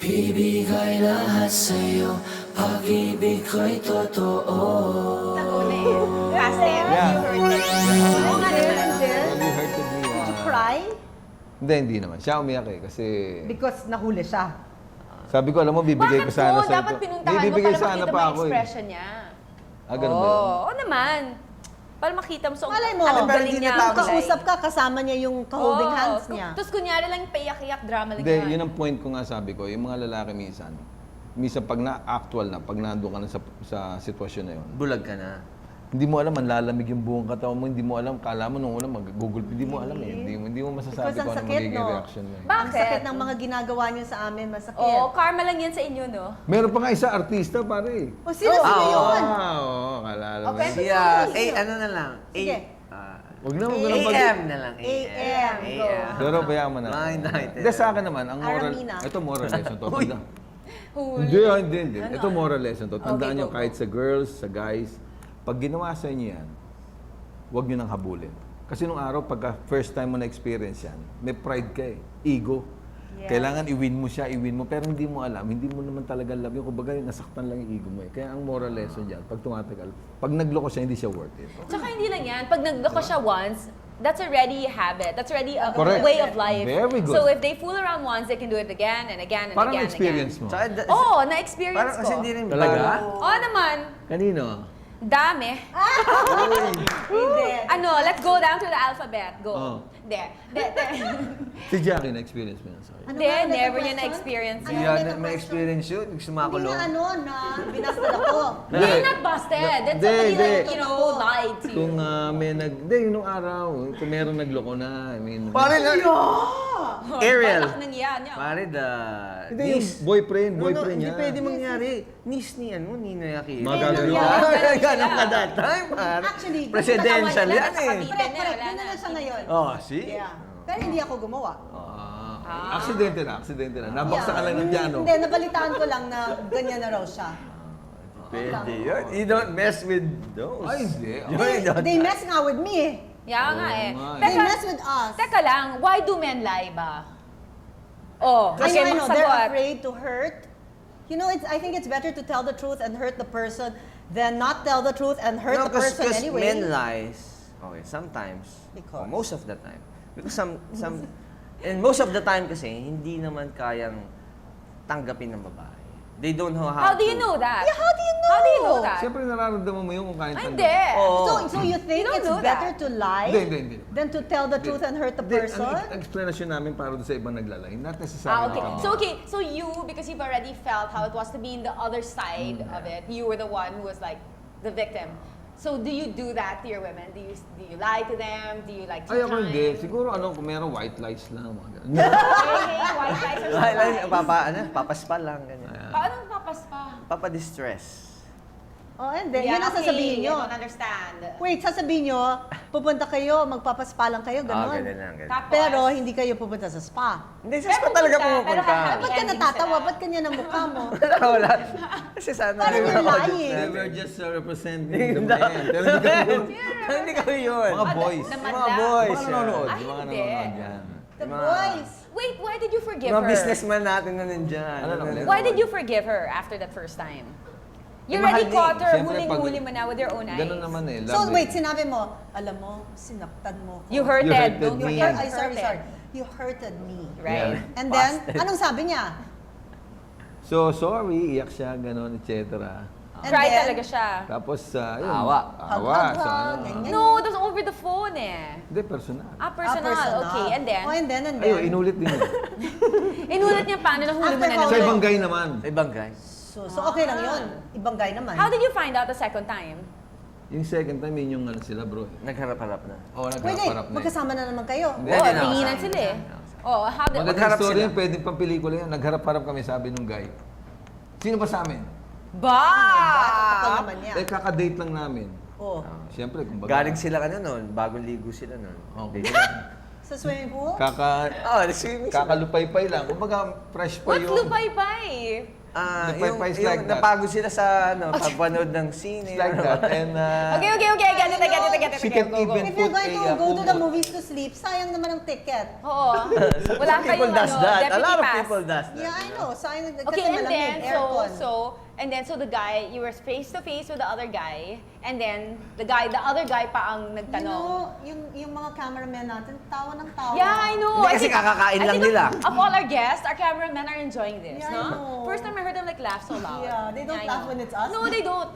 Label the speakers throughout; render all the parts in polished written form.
Speaker 1: Bibigay lahat sa'yo, pag-ibig ko'y totoo.
Speaker 2: Nag-una eh. Last time,
Speaker 3: Yeah.
Speaker 2: you heard it. Oo nga naman.
Speaker 3: Well, you heard to be,
Speaker 4: Did you cry?
Speaker 3: Hindi naman. Siya umiyak eh. Kasi
Speaker 4: Because nahuli siya.
Speaker 3: sabi ko, alam mo, bibigay
Speaker 2: Bakit
Speaker 3: ko sana
Speaker 2: po?
Speaker 3: sa
Speaker 2: Dapat pinuntahan mo
Speaker 3: bibigay
Speaker 2: para
Speaker 3: sana
Speaker 2: makita mo
Speaker 3: pa
Speaker 2: yung
Speaker 3: ako eh.
Speaker 2: expression niya.
Speaker 3: Ah, ganun ba yun?
Speaker 2: Oo naman. Para makita mo sa
Speaker 4: Malay mo,
Speaker 2: anong
Speaker 4: pero
Speaker 2: galing
Speaker 5: hindi
Speaker 2: niya.
Speaker 5: natapos.
Speaker 4: Kausap ka, kasama niya yung holding hands niya.
Speaker 2: Tapos kunyari lang paiyak-iyak drama lang
Speaker 3: Hindi, yun ang point ko nga sabi ko. Yung mga lalaki minsan pag na-actual na, pag nandun ka na sa sitwasyon na yun,
Speaker 5: Bulag ka na.
Speaker 3: hindi mo alam, manlalamig yung buong katawan mo, hindi mo alam, kala mo nung una mag-google, hindi mo alam eh. Hindi mo masasabi
Speaker 4: Because ang
Speaker 3: kung ano
Speaker 4: sakit,
Speaker 3: magiging
Speaker 4: no?
Speaker 3: reaction mo. Eh.
Speaker 4: Ang
Speaker 2: Bakit?
Speaker 4: sakit ng mga ginagawa niyo sa amin, masakit.
Speaker 2: Oo, karma lang yan sa inyo, no?
Speaker 3: Meron pa nga isa artista, pare.
Speaker 4: O sino yun?
Speaker 3: Oo, kalala mo.
Speaker 2: Okay.
Speaker 3: yan.
Speaker 5: Siya, ano na lang?
Speaker 4: Sige.
Speaker 3: Huwag na, huwag na
Speaker 5: AM na lang.
Speaker 4: AM, go.
Speaker 3: Pero bayaan mo na.
Speaker 5: United.
Speaker 3: Hindi, sa akin naman, ang moral,
Speaker 4: Aramina.
Speaker 3: ito moral lesson to.
Speaker 5: Uy.
Speaker 3: Hindi.
Speaker 2: Ano?
Speaker 3: Ito moral lesson to. Tandaan
Speaker 2: Okay,
Speaker 3: nyo,
Speaker 2: go,
Speaker 3: kahit sa girls, sa guys, pag ginawa sa inyo yan, huwag nyo nang habulin. Kasi nung araw, pagka first time mo na-experience yan, may pride ka eh. Ego.
Speaker 4: Yes.
Speaker 3: Kailangan i-win mo siya, pero hindi mo alam, hindi mo naman talaga love yun. Kumbaga, nasaktan lang yung ego mo eh. Kaya ang moral lesson dyan, pag tumatagal, pag nagloko siya, hindi siya worth it.
Speaker 2: Tsaka hindi lang yan. Pag nagloko siya once, that's already a habit. That's already a
Speaker 3: Correct.
Speaker 2: way of life.
Speaker 3: Very good.
Speaker 2: So if they fool around once, they can do it again and again and
Speaker 3: Parang
Speaker 2: again
Speaker 3: experience mo.
Speaker 5: Tsaka,
Speaker 2: Oo, na-experience
Speaker 5: parang
Speaker 2: ko.
Speaker 5: kasi hindi rin
Speaker 3: Talaga?
Speaker 5: bago.
Speaker 2: Oo naman.
Speaker 3: Kanino?
Speaker 2: Dami.
Speaker 4: Hindi.
Speaker 2: Ano, let's go down to the alphabet. Go.
Speaker 3: Oh.
Speaker 2: Hindi.
Speaker 3: Si Jackie, na-experience mo yan. Sorry.
Speaker 4: Ano
Speaker 2: Hindi,
Speaker 4: nga ulit ang
Speaker 2: never
Speaker 4: question?
Speaker 2: niya na-experience
Speaker 4: Ano
Speaker 2: yun.
Speaker 4: ulit
Speaker 5: Yan,
Speaker 4: ang
Speaker 5: may
Speaker 4: question?
Speaker 5: experience yun.
Speaker 4: Hindi
Speaker 5: Sumakulong.
Speaker 4: nga na binastad ako.
Speaker 2: You're not busted. That's
Speaker 3: Hindi,
Speaker 2: somebody
Speaker 3: hindi.
Speaker 2: like, you know, lied to you.
Speaker 3: Kung may hindi, nung araw, kung meron nagloko na, I mean...
Speaker 5: Pare na. Ariel.
Speaker 2: Balak nang yan niya.
Speaker 5: Pare the
Speaker 3: Hindi, yung boyfriend niya.
Speaker 5: Hindi pwede mangyari. Niece ni Ninoy Aquino.
Speaker 3: Magagaling.
Speaker 5: Ganun ka that time, pare.
Speaker 4: Actually,
Speaker 5: Presidential yan
Speaker 2: Nasa
Speaker 5: eh.
Speaker 2: Cavite na,
Speaker 4: Correct,
Speaker 2: wala
Speaker 4: yun na lang siya ngayon.
Speaker 5: Oh, see?
Speaker 4: Yeah. Pero hindi ako gumawa.
Speaker 3: Aksidente na. Nabaksa ka lang ng piano.
Speaker 4: Hindi, nabalitaan ko lang na ganyan na raw siya.
Speaker 5: Pwede yun. You don't mess with those.
Speaker 3: Ay, hindi.
Speaker 4: They mess nga with me eh.
Speaker 2: Yeah nga eh.
Speaker 3: nga eh.
Speaker 4: They mess with us.
Speaker 2: Teka lang, why do men lie ba? Oh,
Speaker 4: I
Speaker 2: okay,
Speaker 4: know, they're
Speaker 2: magsagot.
Speaker 4: afraid to hurt. You know, I think it's better to tell the truth and hurt the person than not tell the truth and hurt the person anyway.
Speaker 5: men lies. Okay, sometimes.
Speaker 4: Because?
Speaker 5: Or most of the time. Because and most of the time kasi, hindi naman kayang tanggapin ng babae. They don't know
Speaker 2: How
Speaker 5: how
Speaker 2: do you
Speaker 5: to-
Speaker 2: know that?
Speaker 4: Yeah, how do you know?
Speaker 2: How do you know that?
Speaker 3: Siyempre nararamdaman mo yung kung kaya
Speaker 2: Ay, hindi.
Speaker 5: Oo.
Speaker 4: So you think
Speaker 2: don't
Speaker 4: it's
Speaker 2: do
Speaker 4: better
Speaker 2: that.
Speaker 4: to lie
Speaker 3: Hindi.
Speaker 4: than to tell the truth and hurt the
Speaker 3: Hindi,
Speaker 4: person?
Speaker 3: ang explanation namin para doon sa ibang naglalay, not necessarily.
Speaker 2: Okay.
Speaker 3: kami.
Speaker 2: So you, because you've already felt how it was to be in the other side of it, you were the one who was like the victim. So do you do that to your women? Do you lie to them? Do you like
Speaker 3: Ay, ako
Speaker 2: time?
Speaker 3: hindi. Siguro kung meron white lies lang. Mga ganun.
Speaker 2: Hey, white lies are so
Speaker 5: Ay,
Speaker 2: nice.
Speaker 5: papaspa lang, ganyan.
Speaker 2: Paano papaspa?
Speaker 5: Papadistress.
Speaker 4: Oh, hindi. Yun ang sasabihin
Speaker 2: I
Speaker 4: nyo.
Speaker 2: don't understand.
Speaker 4: Wait, sasabihin nyo, pupunta kayo, magpapaspa lang kayo,
Speaker 5: Ah,
Speaker 4: gano'n.
Speaker 5: ganyan lang, ganyan.
Speaker 2: Tapos,
Speaker 4: Pero hindi kayo pupunta sa spa.
Speaker 5: Hindi, sa spa talaga
Speaker 2: pero
Speaker 5: pumupunta.
Speaker 2: happy
Speaker 4: Ba't ka
Speaker 2: ending
Speaker 4: natatawa?
Speaker 2: sila.
Speaker 4: Ba't kanya ng mukha mo?
Speaker 5: Wala. Kasi sana.
Speaker 4: Parang you're lying.
Speaker 3: They were just representing the men. Pero hindi kami
Speaker 5: Hindi kami yun.
Speaker 3: mga boys.
Speaker 2: the
Speaker 5: Mga boys.
Speaker 3: Mga nanonood.
Speaker 2: Ay,
Speaker 3: Yung mga
Speaker 2: hindi.
Speaker 3: nanonood yan.
Speaker 4: The boys.
Speaker 2: Wait, why did you forgive
Speaker 5: Mga
Speaker 2: her?
Speaker 5: businessman natin na nandyan.
Speaker 3: Ano lang ulit?
Speaker 2: Why did you forgive her after that first time? You
Speaker 5: mahal
Speaker 2: already
Speaker 5: niya
Speaker 2: caught her,
Speaker 3: Siyempre, pag-
Speaker 2: huling-huli mo na with your own eyes.
Speaker 3: Ganun naman eh.
Speaker 4: So
Speaker 3: love
Speaker 4: wait,
Speaker 3: eh.
Speaker 4: sinabi mo, alam mo, sinaktan mo ko.
Speaker 2: You hurted.
Speaker 3: You hurted
Speaker 2: Don't
Speaker 3: me.
Speaker 2: forget.
Speaker 4: Ay, sorry.
Speaker 2: Hurted.
Speaker 4: You hurted me.
Speaker 2: Right.
Speaker 3: Yeah.
Speaker 4: And then, anong sabi niya?
Speaker 3: So, sorry, iyak siya, gano'n, etc.
Speaker 4: And
Speaker 2: Cry
Speaker 4: then,
Speaker 2: talaga siya.
Speaker 3: Tapos, yun.
Speaker 5: Awa.
Speaker 3: Awa.
Speaker 4: Hug,
Speaker 3: So, ano.
Speaker 4: ganyan.
Speaker 2: No, that's over the phone eh.
Speaker 3: Hindi, personal.
Speaker 2: Personal. Okay, and then?
Speaker 4: Oh, and then.
Speaker 3: Ayun, inulit din yun.
Speaker 2: Inulit niya paano nahuli mo
Speaker 4: After
Speaker 2: na
Speaker 4: how
Speaker 3: Sa
Speaker 2: naman.
Speaker 3: ibang guy naman.
Speaker 5: Ibang guys.
Speaker 4: So okay lang yun. Ibang guy naman.
Speaker 2: How did you find out the second time?
Speaker 3: Yung second time, yun yung ano sila, bro.
Speaker 5: Nagharap-harap na.
Speaker 3: Oo,
Speaker 4: Pwede,
Speaker 3: nagkaparap na eh.
Speaker 4: magkasama na naman kayo.
Speaker 5: Hindi,
Speaker 2: Oh,
Speaker 5: hindi na
Speaker 2: tinginan
Speaker 5: kasama.
Speaker 2: sila eh. Oh, how did...
Speaker 3: Magandang
Speaker 5: Nagharap
Speaker 3: story
Speaker 5: sila.
Speaker 3: yun, pwedeng pang pelikula yun. Nagharap-harap kami, sabi nung guy. Sino ba sa amin?
Speaker 2: Ba!
Speaker 4: Kapal naman niya.
Speaker 3: Eh, kakadate lang namin.
Speaker 4: Oh.
Speaker 3: Siyempre, kumbaga.
Speaker 5: Galing sila noon, bagong ligo sila noon.
Speaker 3: Okay.
Speaker 4: Sa swimming pool?
Speaker 5: Oh, swimming sila.
Speaker 3: Kakalupay-pay lang. Kumbaga, fresh pa
Speaker 2: What's
Speaker 3: yung...
Speaker 2: lupay-pay?
Speaker 3: The pa is like that.
Speaker 5: napagod sila sa pagpanood ng scene.
Speaker 3: It's like that. And
Speaker 2: Okay, I get it.
Speaker 3: She
Speaker 2: Okay,
Speaker 3: can
Speaker 2: go.
Speaker 3: even
Speaker 4: If you're
Speaker 3: put
Speaker 4: going to
Speaker 3: a
Speaker 4: go to the
Speaker 3: kumot.
Speaker 4: movies to sleep, sayang naman ang ticket.
Speaker 2: Oo. Wala
Speaker 5: Some people
Speaker 2: kayong
Speaker 5: does that. A
Speaker 2: deputy
Speaker 5: lot of
Speaker 2: pass.
Speaker 5: people does that.
Speaker 4: Yeah, I know. Sayang kasi
Speaker 2: Okay, and
Speaker 4: malamig,
Speaker 2: then
Speaker 4: aircon.
Speaker 2: so the guy, you were face to face with the other guy, and then the other guy pa ang
Speaker 4: You
Speaker 2: nagtanong.
Speaker 4: know, yung mga cameramen natin, tawa ng tawa.
Speaker 2: Yeah, I know.
Speaker 5: Hindi, kasi kakakain lang nila.
Speaker 2: Of all our guests, our cameramen are enjoying this,
Speaker 4: Yeah, I
Speaker 2: no?
Speaker 4: know.
Speaker 2: First time I heard them like laugh so loud.
Speaker 4: Yeah, they don't
Speaker 2: I
Speaker 4: laugh
Speaker 2: know.
Speaker 4: when it's us.
Speaker 2: No, they don't.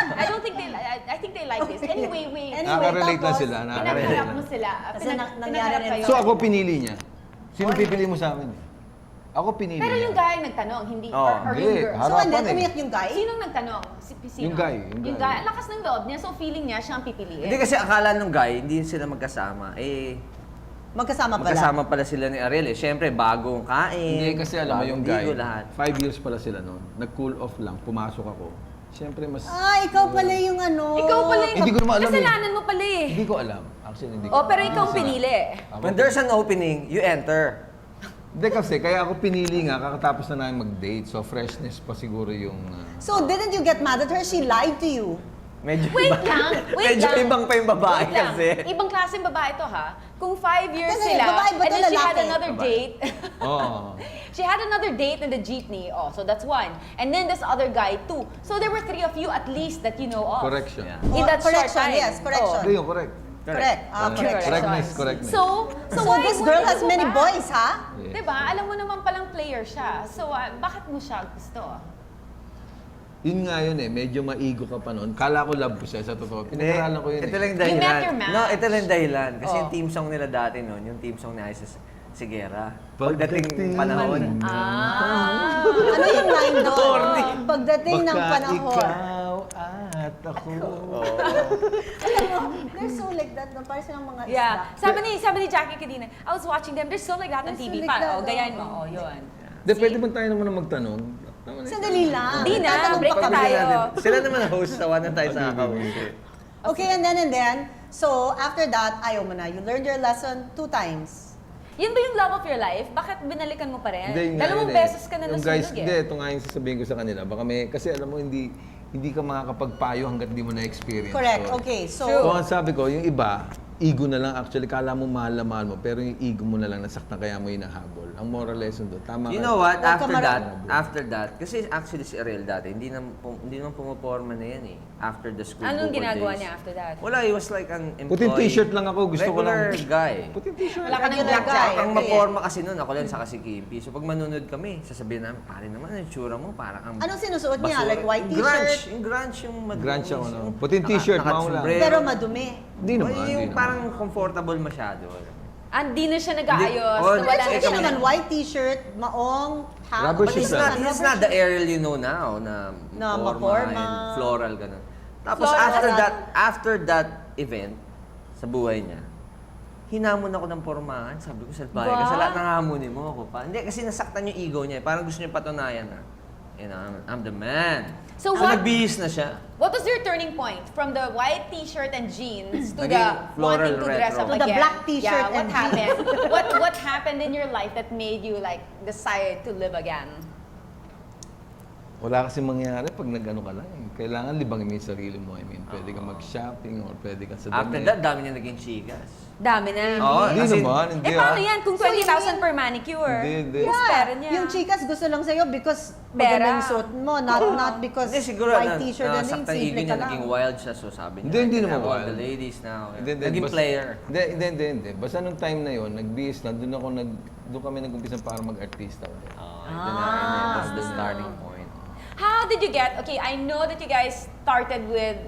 Speaker 2: I don't think they. I think they like this. Anyway, wait.
Speaker 4: Anyway,
Speaker 3: Nakaka-relate lang
Speaker 4: tapos,
Speaker 3: sila. Nakaka-relate
Speaker 2: Pinagharap
Speaker 3: lang.
Speaker 2: mo sila.
Speaker 4: Kasi nangyari
Speaker 2: Pinagharap
Speaker 4: rin
Speaker 2: kayo.
Speaker 3: So ako pinili niya. Sino pipili mo sa amin? Ako pinili
Speaker 2: Pero
Speaker 3: niya.
Speaker 2: yung guy nagtanong, hindi,
Speaker 5: Oo.
Speaker 2: or
Speaker 3: Hindi,
Speaker 2: yung girl.
Speaker 4: So,
Speaker 3: harapan
Speaker 4: and then,
Speaker 3: eh.
Speaker 4: umiyak yung guy?
Speaker 2: Sinong nagtanong? Sino?
Speaker 3: Yung guy.
Speaker 2: Yung guy. Ang lakas ng loob niya, so feeling niya siya ang pipiliin.
Speaker 5: Hindi kasi akala nung guy, hindi sila magkasama.
Speaker 4: Magkasama pala.
Speaker 5: Magkasama pala sila ni Ariel eh. Siyempre, bagong kain.
Speaker 3: Hindi kasi alam mo yung
Speaker 5: bagong
Speaker 3: guy,
Speaker 5: ligo, lahat.
Speaker 3: 5 years pala sila noon. Nag-cool off lang, pumasok ako. Siyempre mas...
Speaker 4: Ah, ikaw pala yung ano.
Speaker 2: Ikaw pala yung...
Speaker 3: Hindi ko naman alam eh.
Speaker 2: Kasalanan mo pala eh.
Speaker 3: Hindi ko alam. Actually, hindi ko
Speaker 2: Oh, pero
Speaker 3: alam.
Speaker 2: ikaw ang
Speaker 3: Hindi
Speaker 2: pinili.
Speaker 3: sila.
Speaker 5: When there's an opening, you enter.
Speaker 3: Hindi kasi, kaya ako pinili nga, kakatapos na namin mag-date. So, freshness pa siguro yung...
Speaker 4: So, didn't you get mad at her? She lied to you.
Speaker 5: Medyo
Speaker 2: Wait
Speaker 5: iba-
Speaker 2: lang, wait
Speaker 5: Medyo
Speaker 2: lang.
Speaker 5: ibang pa yung babae
Speaker 2: Wait lang.
Speaker 5: kasi.
Speaker 2: Ibang klaseng babae to ha. Kung 5 years
Speaker 4: Kasi
Speaker 2: sila,
Speaker 4: babae ba
Speaker 2: and
Speaker 4: to,
Speaker 2: then she had
Speaker 4: lalaki?
Speaker 2: another
Speaker 5: Babae.
Speaker 2: date.
Speaker 3: Oo.
Speaker 2: She had another date in the jeepney. Oh, so that's one. And then this other guy too. So there were 3 of you at least that you know of.
Speaker 3: Correction.
Speaker 5: Yeah.
Speaker 2: In that short
Speaker 4: Correction,
Speaker 2: time.
Speaker 4: yes, correction.
Speaker 3: Hindi yung correct.
Speaker 4: Correct. Ah, correction.
Speaker 3: Correctness, correctness.
Speaker 2: So
Speaker 4: So,
Speaker 2: why
Speaker 4: this
Speaker 2: would
Speaker 4: girl
Speaker 2: you
Speaker 4: has
Speaker 2: go
Speaker 4: many
Speaker 2: back?
Speaker 4: boys, ha?
Speaker 3: Yeah.
Speaker 2: Diba? Alam mo naman palang player siya. So bakit mo siya gusto?
Speaker 3: Yun nga yun eh, medyo maigo ka pa noon. Kala ko love ko siya, sa totoo. Pinag-aralan ko yun
Speaker 5: Ito
Speaker 3: eh.
Speaker 5: lang yung
Speaker 2: You
Speaker 5: dahilan.
Speaker 2: met your match.
Speaker 5: No, ito lang yung dahilan. Kasi
Speaker 2: Oh.
Speaker 5: yung team song nila dati noon, yung team song ni Isis Sigera.
Speaker 3: Pagdating
Speaker 5: Pagdating panahon.
Speaker 2: Ah.
Speaker 4: Ano yung line doon? Pagdating ng
Speaker 3: Baka
Speaker 4: panahon.
Speaker 3: ikaw at ako.
Speaker 4: Alam mo, they're so like that. No? Parang silang mga
Speaker 2: Yeah.
Speaker 4: isda.
Speaker 2: Sabi ni Jackie kadina, I was watching them. They're still like that on
Speaker 4: They're
Speaker 2: TV.
Speaker 4: still like
Speaker 2: Pa,
Speaker 4: that,
Speaker 2: oh, gayahin
Speaker 4: oh.
Speaker 2: mo. Oh, yun.
Speaker 3: Hindi, pwede ba tayo naman na magtanong?
Speaker 4: Sandali lang.
Speaker 2: Hindi na,
Speaker 4: Tatanong
Speaker 2: break
Speaker 4: pa
Speaker 2: na
Speaker 4: kami.
Speaker 2: tayo.
Speaker 5: Sila naman ang host, tawa na tayo sa kakawin.
Speaker 4: Okay, and then, so after that, ayaw mo na. You learned your lesson 2 times.
Speaker 2: Yun ba yung love of your life? Bakit binalikan mo pa rin?
Speaker 3: Hindi, yun nga
Speaker 2: Dalawang
Speaker 3: yun eh.
Speaker 2: beses ka na
Speaker 3: Yung guys,
Speaker 2: nasunog
Speaker 3: hindi,
Speaker 2: eh.
Speaker 3: ito nga yung sasabihin ko sa kanila. Baka may, kasi alam mo, hindi ka makakapagpayo hanggat di mo na-experience.
Speaker 4: Correct.
Speaker 3: So,
Speaker 4: Okay, so...
Speaker 3: So, ang sabi ko, yung iba, ego na lang actually. Kala mo mahal na mahal mo, pero yung ego mo na lang nasaktan kaya mo hinahabol. Ang moral lesson doon, tama
Speaker 5: You
Speaker 3: ka.
Speaker 5: know what?
Speaker 4: Huwag ka
Speaker 5: After that, kasi actually si Ariel dati, hindi naman pumaporma na yan eh. After the school
Speaker 2: Anong
Speaker 5: Bukod
Speaker 2: ginagawa
Speaker 5: days.
Speaker 2: niya after that?
Speaker 5: Wala, he was like an employee.
Speaker 3: Puting t-shirt lang ako, gusto ko lang.
Speaker 5: Regular guy.
Speaker 3: Puting t-shirt.
Speaker 2: Wala ka nang
Speaker 4: Regular
Speaker 2: black
Speaker 4: guy.
Speaker 2: jacket.
Speaker 5: Ang maporma kasi nun, ako lang sa kasi Kimpi. So pag manunod kami, sasabihin namin, pare naman, ang tsura mo, parang ang
Speaker 4: Anong sinusuot niya?
Speaker 5: basura."
Speaker 4: Like white
Speaker 5: Yung grunge.
Speaker 4: t-shirt?
Speaker 5: Yung grunge yung madumi.
Speaker 3: Grunge ako, no?
Speaker 5: Yung
Speaker 3: Puting t-shirt, maula.
Speaker 5: nakasombrero.
Speaker 4: Pero madumi.
Speaker 3: Hindi naman,
Speaker 5: Yung
Speaker 3: hindi naman.
Speaker 5: parang comfortable masyado.
Speaker 2: Hindi na siya nag-aayos.
Speaker 5: Oh,
Speaker 2: Wala
Speaker 4: Pero
Speaker 2: na
Speaker 4: siya
Speaker 2: siya.
Speaker 4: naman, white t-shirt, maong, hat.
Speaker 3: Rubber
Speaker 5: But
Speaker 3: shoes
Speaker 5: he's not the Ariel you know now na
Speaker 4: Na
Speaker 5: maporma
Speaker 4: maporma.
Speaker 5: and floral ganun. Tapos
Speaker 2: Floral.
Speaker 5: after that event sa buhay niya, hinamon ako ng pormahan. Sabi ko, salbahe
Speaker 2: Ba?
Speaker 5: ka sa lahat ng hamunin mo ako pa. Hindi, kasi nasaktan yung ego niya. Parang gusto niya patunayan na, you know, I'm the man.
Speaker 2: So what-
Speaker 5: nagbihis na siya.
Speaker 2: What was your turning point? From the white t-shirt and jeans to
Speaker 5: Naging
Speaker 2: the
Speaker 5: floral
Speaker 2: wanting to dress
Speaker 5: retro.
Speaker 2: up
Speaker 4: To the
Speaker 2: again?
Speaker 4: black t-shirt
Speaker 2: yeah, what
Speaker 4: and
Speaker 2: happened? what happened in your life that made you like decide to live again?
Speaker 3: Wala kasi mangyari pag nag-ano ka lang. Kailangan libangin mo yung sarili mo. I mean, pwede ka mag-shopping or pwede ka sa
Speaker 5: After that, dami niya naging chikas.
Speaker 2: Dami na.
Speaker 5: Oo,
Speaker 3: Hindi
Speaker 5: as in-
Speaker 3: naman, hindi
Speaker 2: Paano
Speaker 3: ah.
Speaker 2: yan kung 20,000 per manicure?
Speaker 3: Hindi.
Speaker 2: Mas pera niya.
Speaker 4: Yung chikas gusto lang sa'yo because
Speaker 2: Pera.
Speaker 4: maganda yung suot mo, not because
Speaker 5: Hindi, siguro
Speaker 4: white t-shirt and
Speaker 5: nasaktan
Speaker 4: simple
Speaker 5: ego
Speaker 4: ka
Speaker 5: niya,
Speaker 4: lang.
Speaker 5: naging wild siya. So sabi niya,
Speaker 3: Hindi
Speaker 5: "I can
Speaker 3: naman
Speaker 5: have all
Speaker 3: wild.
Speaker 5: the ladies now.
Speaker 3: Hindi,
Speaker 5: Naging
Speaker 3: basta-
Speaker 5: player.
Speaker 3: Hindi. Basta nung time na yon, nag-BS na, doon kami nag-umpisa para mag-artista ulit.
Speaker 5: Ito na, and then that's the starting point.
Speaker 2: How did you get? Okay, I know that you guys started with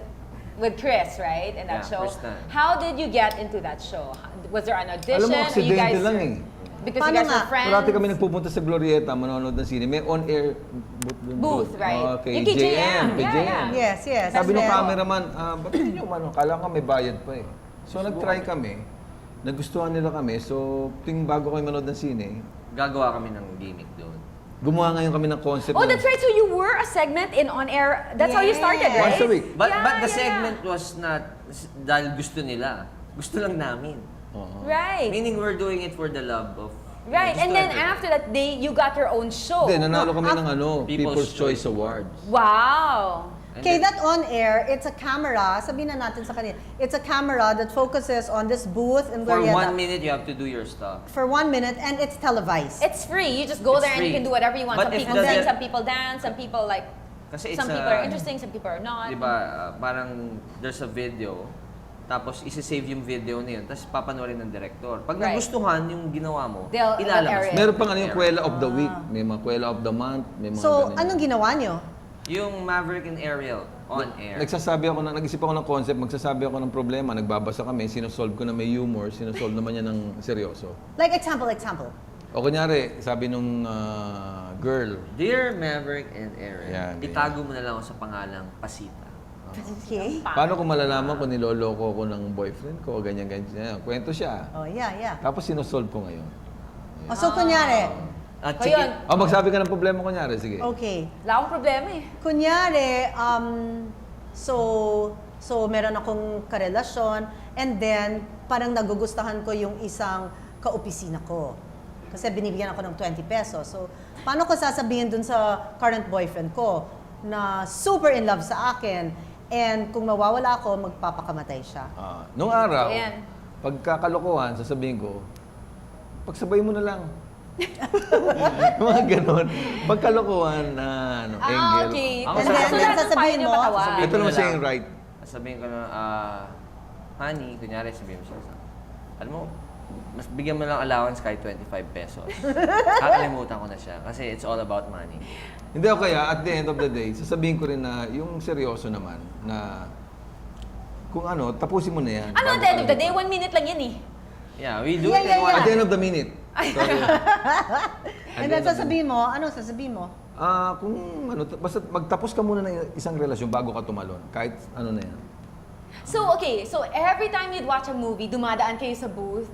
Speaker 2: Chris, right? In that
Speaker 5: Yeah,
Speaker 2: show.
Speaker 5: first time.
Speaker 2: How did you get into that show? Was there an audition?
Speaker 3: Alam mo,
Speaker 2: Or you
Speaker 3: aksidente
Speaker 2: guys
Speaker 3: lang eh.
Speaker 2: Because
Speaker 4: Paano
Speaker 2: you guys
Speaker 4: nga?
Speaker 2: were friends.
Speaker 3: Parati kami nagpupunta sa Glorieta, manonood ng sine. May on-air
Speaker 2: Booth, right?
Speaker 3: Okay,
Speaker 2: Yung kay JM.
Speaker 3: Kay
Speaker 2: Yeah,
Speaker 3: JM.
Speaker 2: yeah.
Speaker 4: Yes, yes.
Speaker 3: Sabi ng
Speaker 4: Pero-
Speaker 3: cameraman, ba't hindi nyo mano? Kala ko may bayad pa eh. So nag-try kami. Nagustuhan nila kami. So, bago kami manood ng sine,
Speaker 5: Gagawa kami ng gimmick doon.
Speaker 3: gumawa ngayon kami ng concept.
Speaker 2: Oh,
Speaker 3: ng-
Speaker 2: that's right. So you were a segment in on air. That's how you started,
Speaker 4: Yes.
Speaker 2: right?
Speaker 3: Once a week.
Speaker 5: But
Speaker 2: Yeah,
Speaker 5: the
Speaker 2: yeah,
Speaker 5: segment was not dahil gusto nila. Gusto lang namin.
Speaker 3: Oo.
Speaker 2: Right.
Speaker 5: Meaning we're doing it for the love of
Speaker 2: Right,
Speaker 5: Just
Speaker 2: and
Speaker 5: do
Speaker 2: then
Speaker 5: everything.
Speaker 2: after that, you got your own show.
Speaker 3: Hindi, nanalo kami ng
Speaker 5: People's
Speaker 3: People's Choice
Speaker 5: Choice
Speaker 3: Awards.
Speaker 2: Wow.
Speaker 5: And
Speaker 4: Okay,
Speaker 5: then-
Speaker 4: that on air, it's a camera. Sabihin na natin sa kanila. It's a camera that focuses on this booth in
Speaker 5: For
Speaker 4: Glorieta
Speaker 5: 1 minute, you have to do your stuff.
Speaker 4: for 1 minute, and it's televised.
Speaker 2: It's free. You just go
Speaker 5: It's
Speaker 2: there and you
Speaker 5: free.
Speaker 2: can do whatever you want.
Speaker 5: But
Speaker 2: Some
Speaker 5: if
Speaker 2: people
Speaker 5: the-
Speaker 2: sing, some people dance, some people like.
Speaker 5: Kasi it's
Speaker 2: Some people are interesting, some people are not.
Speaker 5: Di ba, parang there's a video, tapos isi-save yung video na yun, tapos papanoorin ng director. Pag
Speaker 2: Right.
Speaker 5: nagustuhan yung ginawa mo,
Speaker 2: They'll air
Speaker 5: ilalabas.
Speaker 2: it.
Speaker 3: Meron pang ano yung Kuwela of the Week. May mga Kuwela of the Month. May mga
Speaker 4: So,
Speaker 3: ganun.
Speaker 4: anong ginawa nyo?
Speaker 5: Yung Maverick and Ariel on air.
Speaker 3: Nag-isip ako ng concept, magsasabi ako ng problema, nagbabasa kami, sinosolve ko na may humor, sinosolve naman niya ng seryoso.
Speaker 4: Like, example.
Speaker 3: O kunyari, sabi nung girl,
Speaker 5: Dear Maverick and Ariel,
Speaker 3: Yan, ganyan.
Speaker 5: itago mo na lang ako sa pangalang Pasita.
Speaker 4: Okay.
Speaker 3: paano ko malalaman kung niloloko ko ng boyfriend ko, ganyan. Kwento siya.
Speaker 4: Oh, yeah.
Speaker 3: Tapos sinosolve ko ngayon.
Speaker 4: Oh, so, kunyari,
Speaker 5: At
Speaker 2: Ayun.
Speaker 5: sige,
Speaker 3: Magsabi ka ng problema kunyari, sige.
Speaker 4: okay.
Speaker 2: Wala akong problema eh.
Speaker 4: Kunyari, so meron akong karelasyon, and then, parang nagugustahan ko yung isang kaopisina ko. Kasi binibigyan ako ng 20 pesos. So, paano ko sasabihin dun sa current boyfriend ko na super in love sa akin, and kung mawawala ako, magpapakamatay siya?
Speaker 3: Nung araw,
Speaker 2: Ayan.
Speaker 3: pagkakalokohan, sasabihin ko, pagsabay mo na lang. Mga ganon. Pagkalokohan na angle.
Speaker 2: Okay.
Speaker 5: Ako
Speaker 4: And then
Speaker 2: Lahat ng
Speaker 4: sasabihin
Speaker 2: payo niyo
Speaker 4: mo,
Speaker 2: patawa.
Speaker 5: sasabihin
Speaker 3: Ito
Speaker 5: ko
Speaker 3: naman
Speaker 5: na
Speaker 3: siya
Speaker 5: lang.
Speaker 3: yung right.
Speaker 5: Sabihin ko na, honey, kunyari sabihin mo siya, alam mo, mas bigyan mo lang allowance kahit 25 pesos. Kakalimutan ko na siya kasi it's all about money.
Speaker 3: Hindi o kaya, at the end of the day, sasabihin ko rin na yung seryoso naman, na kung ano, tapusin mo na yan.
Speaker 2: Ano at
Speaker 3: bago
Speaker 2: the end
Speaker 3: ka
Speaker 2: of the day,
Speaker 3: lumipad.
Speaker 2: 1 minute lang yan eh.
Speaker 5: Yeah, we do
Speaker 4: Yeah,
Speaker 5: it
Speaker 4: yeah,
Speaker 5: in one.
Speaker 3: At the end of the minute. Sorry.
Speaker 4: and then sasabihin mo, ano sasabihin mo?
Speaker 3: Kung ano, basta magtapos ka muna ng isang relasyon bago ka tumalon. Kahit ano na yan.
Speaker 2: So, okay. So, every time you'd watch a movie, dumadaan kayo sa booth,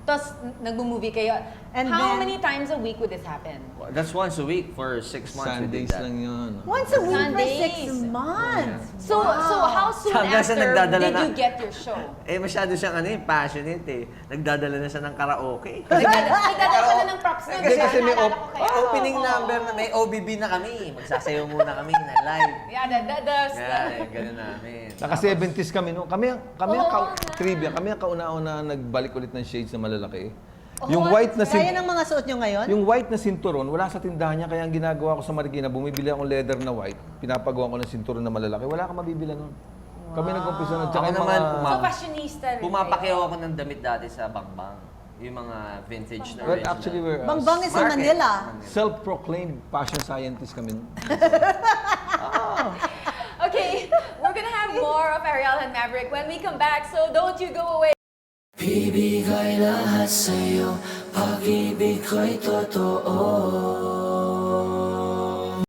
Speaker 2: tapos nagmo-movie kayo.
Speaker 4: And
Speaker 2: How
Speaker 4: then-
Speaker 2: many times a week would this happen?
Speaker 5: That's once a week for 6 months we
Speaker 3: Sundays
Speaker 5: did that.
Speaker 3: lang yun.
Speaker 4: Once a week
Speaker 2: Sundays.
Speaker 4: for 6 months.
Speaker 2: So, how soon
Speaker 5: Hanggang sa
Speaker 2: after
Speaker 5: nagdadala
Speaker 2: did
Speaker 5: na.
Speaker 2: you get your show?
Speaker 5: Eh, masyado siyang passionate eh. Nagdadala na siya ng karaoke.
Speaker 2: Nagdadala ka na ng props nun.
Speaker 3: Kasi may
Speaker 2: naalala ko kaya.
Speaker 5: Opening
Speaker 2: Oo.
Speaker 5: number na may OBB na kami. Magsasayaw muna kami na live.
Speaker 2: Yeah,
Speaker 5: Yeah, ganun namin.
Speaker 3: Naka-70s kami noon. Kami ang
Speaker 2: Oo,
Speaker 3: trivia, kami ang kauna-una nagbalik ulit ng shades na malalaki.
Speaker 2: Oh,
Speaker 3: Yung white na
Speaker 4: Kaya ng mga suot nyo ngayon?
Speaker 3: yung white na sinturon, wala sa tindahan niya. Kaya ang ginagawa ko sa Marikina, bumibili akong leather na white, pinapagawa ko ng sinturon na malalaki. Wala kang mabibila noon. Kami nag-umpisa nun. Tsaka
Speaker 5: Ako
Speaker 3: yung
Speaker 5: naman,
Speaker 2: So, fashionista rin
Speaker 5: Pumapakiyaw
Speaker 2: kayo.
Speaker 5: ako ng damit dati sa Bangbang. Yung mga vintage na
Speaker 3: Well,
Speaker 5: original.
Speaker 3: actually, we're
Speaker 4: Bangbang is in
Speaker 5: Market.
Speaker 4: Manila.
Speaker 3: self-proclaimed fashion scientist kami noon.
Speaker 2: Okay, we're gonna have more of Ariel and Maverick when we come back, so don't you go away.
Speaker 1: Bibigay lahat sa'yo, pag-ibig ko'y totoo.